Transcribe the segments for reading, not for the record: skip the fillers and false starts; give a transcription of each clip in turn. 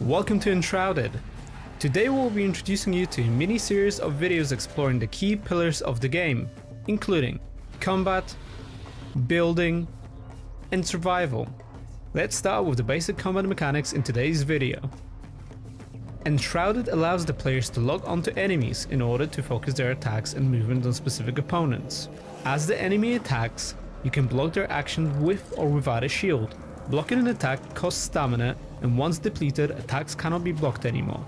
Welcome to Enshrouded. Today we'll be introducing you to a mini-series of videos exploring the key pillars of the game, including combat, building, and survival. Let's start with the basic combat mechanics in today's video. Enshrouded allows the players to lock onto enemies in order to focus their attacks and movement on specific opponents. As the enemy attacks, you can block their action with or without a shield. Blocking an attack costs stamina, and once depleted, attacks cannot be blocked anymore.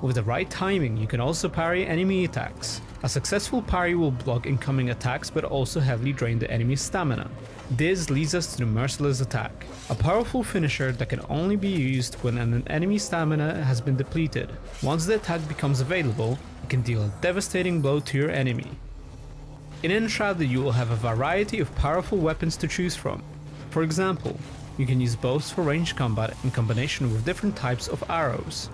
With the right timing, you can also parry enemy attacks. A successful parry will block incoming attacks but also heavily drain the enemy's stamina. This leads us to the merciless attack, a powerful finisher that can only be used when an enemy's stamina has been depleted. Once the attack becomes available, it can deal a devastating blow to your enemy. In Enshrouded, you will have a variety of powerful weapons to choose from. For example, you can use bows for ranged combat in combination with different types of arrows.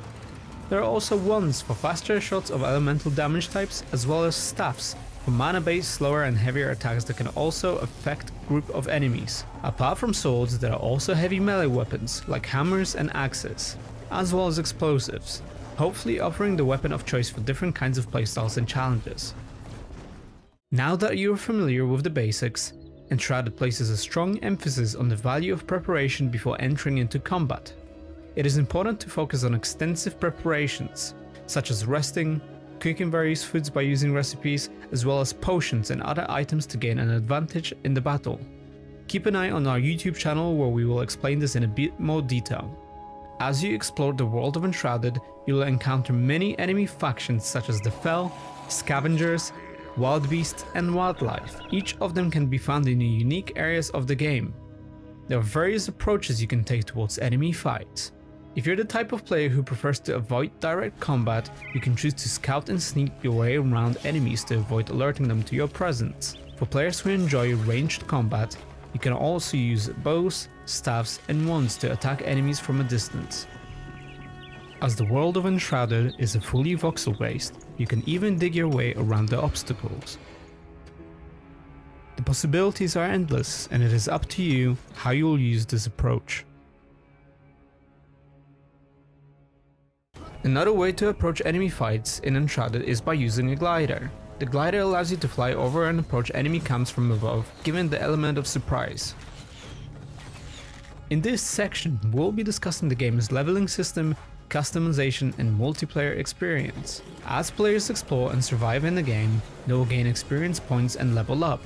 There are also wands for faster shots of elemental damage types, as well as staffs for mana-based slower and heavier attacks that can also affect a group of enemies. Apart from swords, there are also heavy melee weapons like hammers and axes, as well as explosives, hopefully offering the weapon of choice for different kinds of playstyles and challenges. Now that you are familiar with the basics, Enshrouded places a strong emphasis on the value of preparation before entering into combat. It is important to focus on extensive preparations, such as resting, cooking various foods by using recipes, as well as potions and other items to gain an advantage in the battle. Keep an eye on our YouTube channel where we will explain this in a bit more detail. As you explore the world of Enshrouded, you will encounter many enemy factions such as the Fel, Scavengers, Wild Beasts and Wildlife. Each of them can be found in unique areas of the game. There are various approaches you can take towards enemy fights. If you're the type of player who prefers to avoid direct combat, you can choose to scout and sneak your way around enemies to avoid alerting them to your presence. For players who enjoy ranged combat, you can also use bows, staffs and wands to attack enemies from a distance. As the world of Enshrouded is a fully voxel based, you can even dig your way around the obstacles. The possibilities are endless, and it is up to you how you will use this approach. Another way to approach enemy fights in Enshrouded is by using a glider. The glider allows you to fly over and approach enemy camps from above, giving the element of surprise. In this section, we'll be discussing the game's leveling system, customization and multiplayer experience. As players explore and survive in the game, they will gain experience points and level up.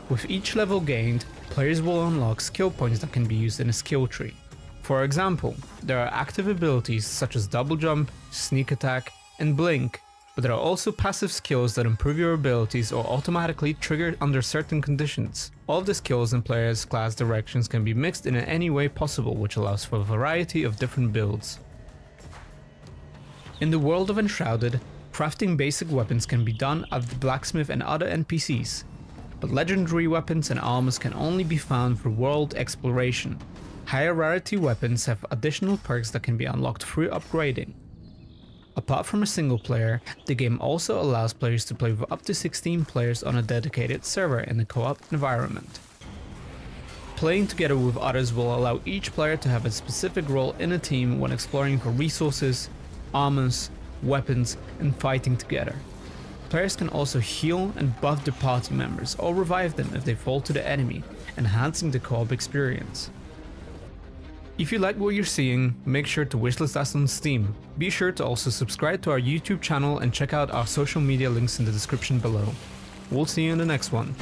With each level gained, players will unlock skill points that can be used in a skill tree. For example, there are active abilities such as double jump, sneak attack, and blink, but there are also passive skills that improve your abilities or automatically trigger under certain conditions. All of the skills and players' class directions can be mixed in any way possible, which allows for a variety of different builds. In the world of Enshrouded, crafting basic weapons can be done at the blacksmith and other NPCs, but legendary weapons and armors can only be found through world exploration. Higher rarity weapons have additional perks that can be unlocked through upgrading. Apart from a single player, the game also allows players to play with up to 16 players on a dedicated server in a co-op environment. Playing together with others will allow each player to have a specific role in a team when exploring for resources, armors, weapons, and fighting together. Players can also heal and buff their party members or revive them if they fall to the enemy, enhancing the co-op experience. If you like what you're seeing, make sure to wishlist us on Steam. Be sure to also subscribe to our YouTube channel and check out our social media links in the description below. We'll see you in the next one.